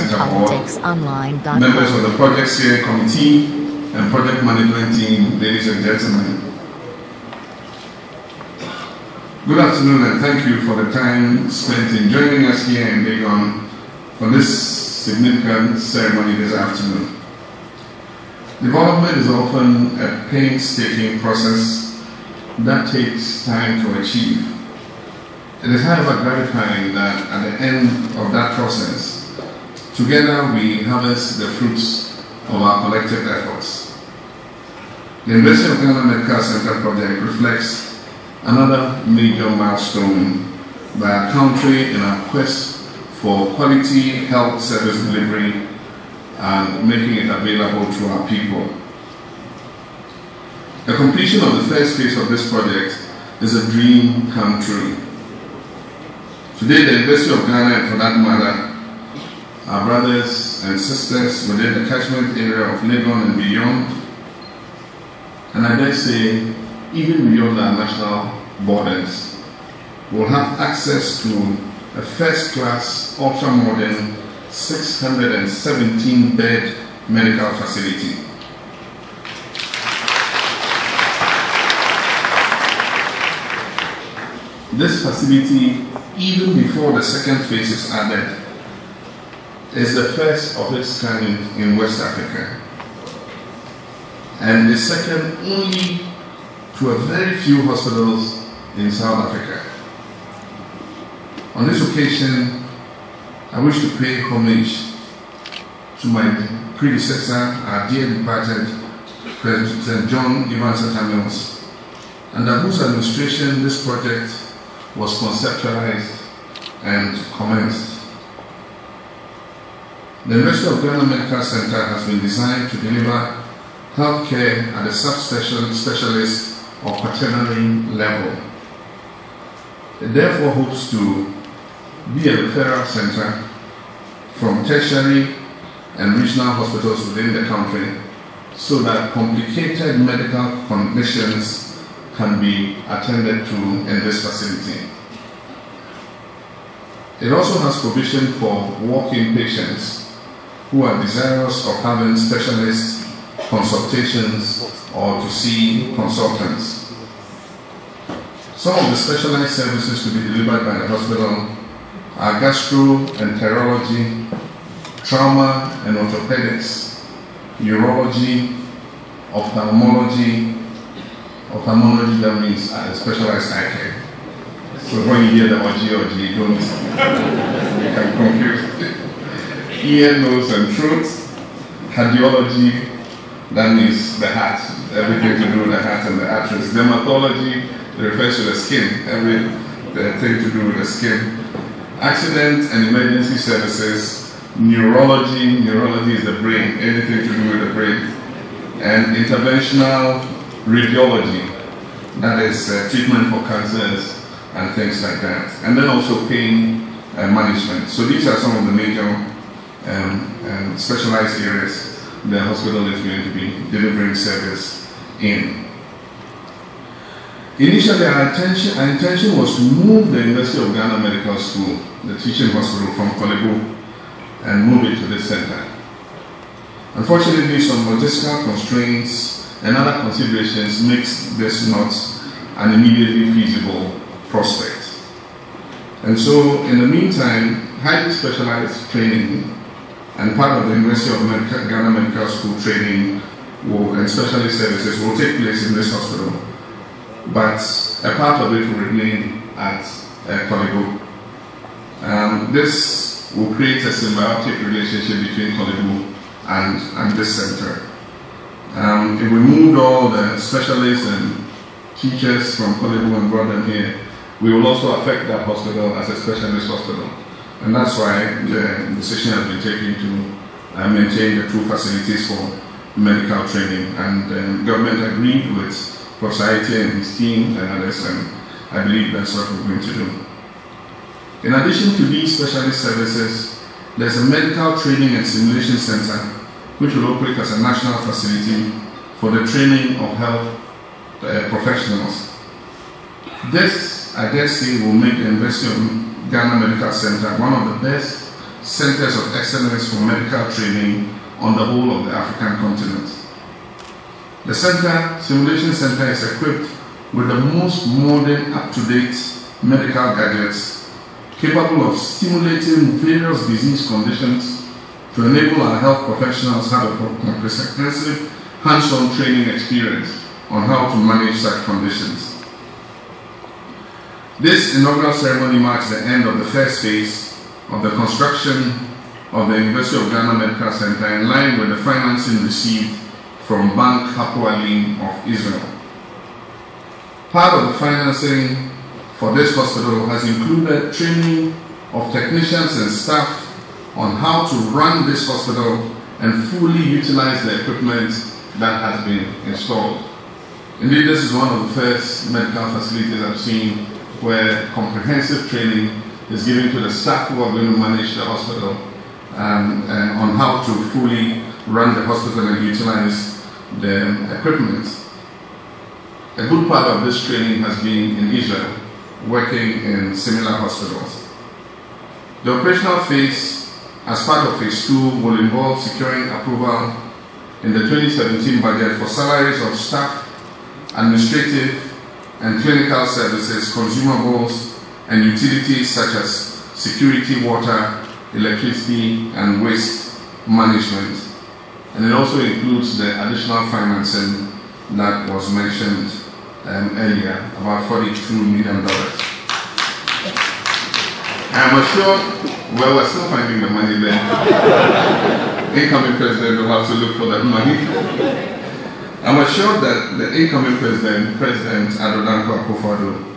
Center Board, members of the Project Steering Committee, and Project Management Team, ladies and gentlemen. Good afternoon, and thank you for the time spent in joining us here in Legon for this significant ceremony this afternoon. Development is often a painstaking process that takes time to achieve. It is, however, gratifying that at the end of that process, together we harvest the fruits of our collective efforts. The University of Ghana Medical Center project reflects another major milestone by our country in our quest for quality health service delivery and making it available to our people. The completion of the first phase of this project is a dream come true. Today, the University of Ghana, and for that matter, our brothers and sisters within the catchment area of Legon and beyond, and I dare say, even beyond our national borders, will have access to a first-class, ultra-modern, 617-bed medical facility. This facility, even before the second phase is added, is the first of its kind in West Africa, and the second only to a very few hospitals in South Africa. On this occasion, I wish to pay homage to my predecessor, our dear departed President John Evanson Mills, under whose administration this project was conceptualized and commenced. The University of Ghana Medical Center has been designed to deliver healthcare at the subspecialist or quaternary level. It therefore hopes to be a referral center from tertiary and regional hospitals within the country so that complicated medical conditions can be attended to in this facility. It also has provision for walk-in patients who are desirous of having specialist consultations or to see consultants. Some of the specialized services to be delivered by the hospital are gastroenterology, trauma and orthopedics, urology, ophthalmology. Ophthalmology, that means specialized eye care. So when you hear the OG, you don't get confused. Ear, nose and throat. Cardiology, that means the heart, everything to do with the heart and the arteries. Dermatology, it refers to the skin, everything to do with the skin. Accident and emergency services. Neurology is the brain, anything to do with the brain. And interventional radiology, that is treatment for cancers and things like that. And then also pain management. So these are some of the major specialized areas the hospital is going to be delivering service in. Initially, our intention was to move the University of Ghana Medical School, the teaching hospital, from Kolebu and move it to this center. Unfortunately, some logistical constraints and other considerations makes this not an immediately feasible prospect. And so, in the meantime, highly specialized training and part of the University of Ghana Medical School training and specialist services will take place in this hospital, but a part of it will remain at Kolebu. This will create a symbiotic relationship between Kolebu and this center. If we moved all the specialists and teachers from Kolebu and brought them here, we will also affect that hospital as a specialist hospital. And that's why the decision has been taken to maintain the two facilities for medical training. And the government agreed with Professor Aite and his team and others, and I believe that's what we're going to do. In addition to these specialist services, there's a medical training and simulation center which will operate as a national facility for the training of health professionals. This, I dare say, will make the University of Ghana Medical Center one of the best centers of excellence for medical training on the whole of the African continent. The Simulation Center is equipped with the most modern, up-to-date medical gadgets capable of stimulating various disease conditions to enable our health professionals to have a comprehensive hands-on training experience on how to manage such conditions. This inaugural ceremony marks the end of the first phase of the construction of the University of Ghana Medical Center in line with the financing received from Bank Hapoalim of Israel. Part of the financing for this hospital has included training of technicians and staff on how to run this hospital and fully utilize the equipment that has been installed. Indeed, this is one of the first medical facilities I've seen where comprehensive training is given to the staff who are going to manage the hospital on how to fully run the hospital and utilize the equipment. A good part of this training has been in Israel, working in similar hospitals. The operational phase, as part of phase 2, will involve securing approval in the 2017 budget for salaries of staff, administrative and clinical services, consumables, and utilities such as security, water, electricity, and waste management. And it also includes the additional financing that was mentioned earlier, about $42 million. I'm sure, well, we're still finding the money there. Incoming president will have to look for that money. I'm assured that the incoming President Adodanko Akufo-Addo,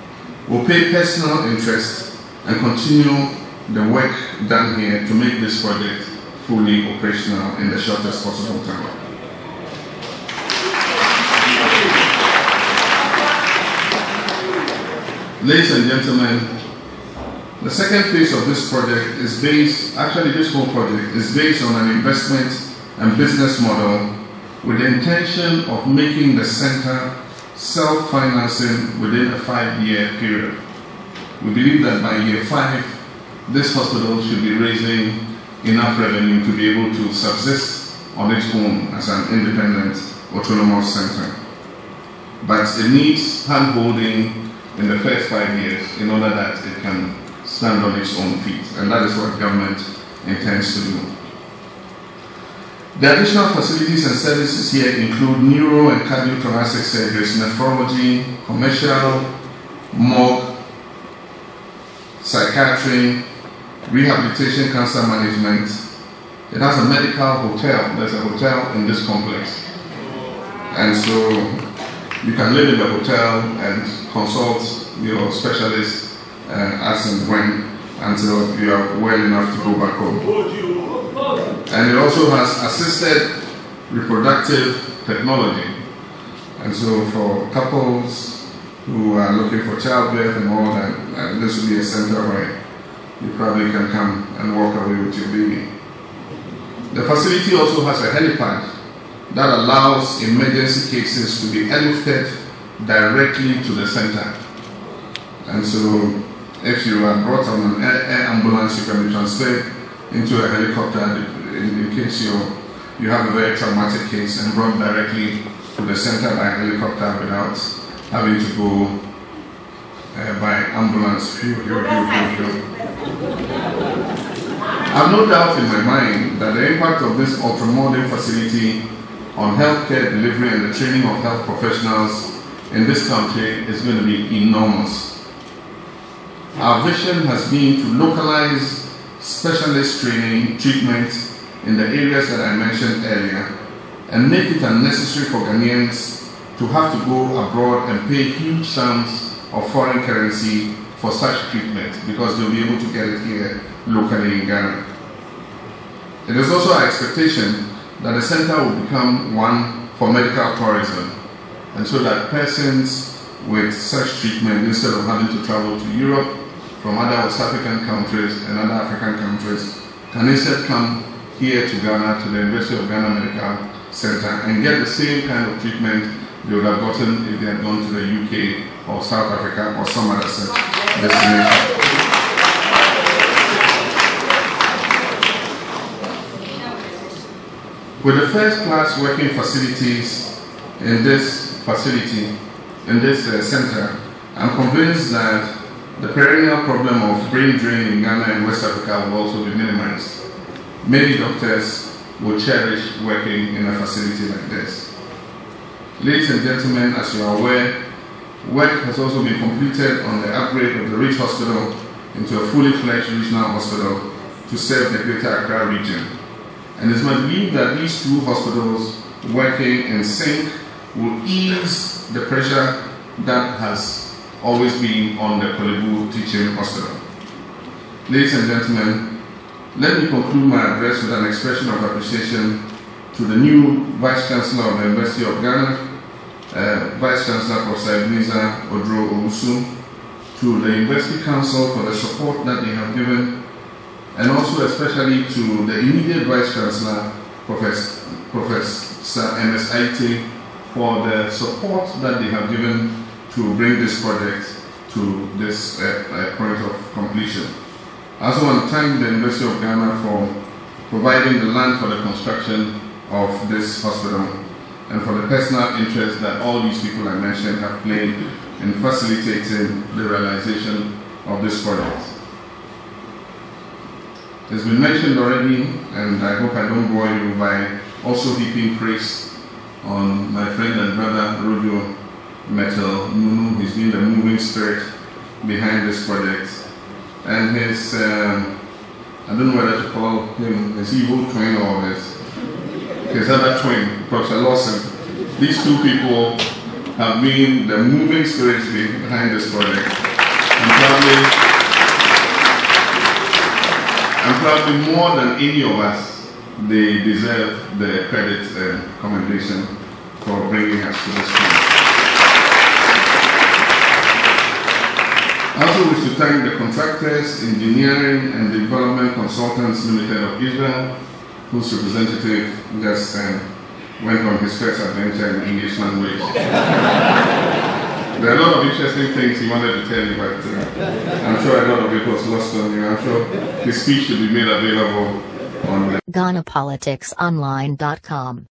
will pay personal interest and continue the work done here to make this project fully operational in the shortest possible time. Ladies and gentlemen, the second phase of this project is based, actually this whole project is based on an investment and business model with the intention of making the center self-financing within a 5-year period. We believe that by year 5, this hospital should be raising enough revenue to be able to subsist on its own as an independent, autonomous center. But it needs hand-holding in the first 5 years in order that it can stand on its own feet, and that is what government intends to do. The additional facilities and services here include neuro and cardiothoracic surgeries, nephrology, commercial, morgue, psychiatry, rehabilitation, cancer management. It has a medical hotel. There's a hotel in this complex. And so you can live in the hotel and consult your specialist as and when until you are well enough to go back home. And it also has assisted reproductive technology. And so for couples who are looking for childbirth and all that, this will be a center where you probably can come and walk away with your baby. The facility also has a helipad that allows emergency cases to be airlifted directly to the center. And so if you are brought on an air ambulance, you can be transferred into a helicopter in case you have a very traumatic case and brought directly to the center by helicopter without having to go by ambulance. I have no doubt in my mind that the impact of this ultra-modern facility on healthcare delivery and the training of health professionals in this country is going to be enormous. Our vision has been to localize specialist treatment in the areas that I mentioned earlier and make it unnecessary for Ghanaians to have to go abroad and pay huge sums of foreign currency for such treatment because they'll be able to get it here locally in Ghana. It is also our expectation that the center will become one for medical tourism, and so that persons with such treatment, instead of having to travel to Europe from other West African countries and other African countries, can instead come here to Ghana, to the University of Ghana Medical Center, and get the same kind of treatment they would have gotten if they had gone to the UK or South Africa or some other such destination. With the first-class working facilities in this center, I'm convinced that the perennial problem of brain drain in Ghana and West Africa will also be minimized. Many doctors will cherish working in a facility like this. Ladies and gentlemen, as you are aware, work has also been completed on the upgrade of the Ridge Hospital into a fully fledged regional hospital to serve the Greater Accra region. And it's my belief that these two hospitals working in sync will ease the pressure that has always been on the Kolebu Teaching Hospital. Ladies and gentlemen, let me conclude my address with an expression of appreciation to the new Vice Chancellor of the University of Ghana, Vice Chancellor Professor Ebenezer Odro Owusu, to the University Council for the support that they have given, and also especially to the immediate Vice Chancellor, Professor M.S. Aite, for the support that they have given to bring this project to this point of completion. I also want to thank the University of Ghana for providing the land for the construction of this hospital and for the personal interest that all these people I mentioned have played in facilitating the realization of this project. It's been mentioned already, and I hope I don't bore you by also heaping praise on my friend and brother Rodio Metal Nunu. He's been the moving spirit behind this project, and his I don't know whether to call him his evil twin or his other twin, Professor Lawson. These two people have been the moving spirits behind this project, and probably more than any of us, they deserve the credit and commendation for bringing us to this point. I also wish to thank the contractors, engineering and development consultants limited of Israel, whose representative just went on his first adventure in English language. There are a lot of interesting things he wanted to tell you, but I'm sure a lot of it was lost on you. I'm sure his speech should be made available on the GhanaPoliticsOnline.com.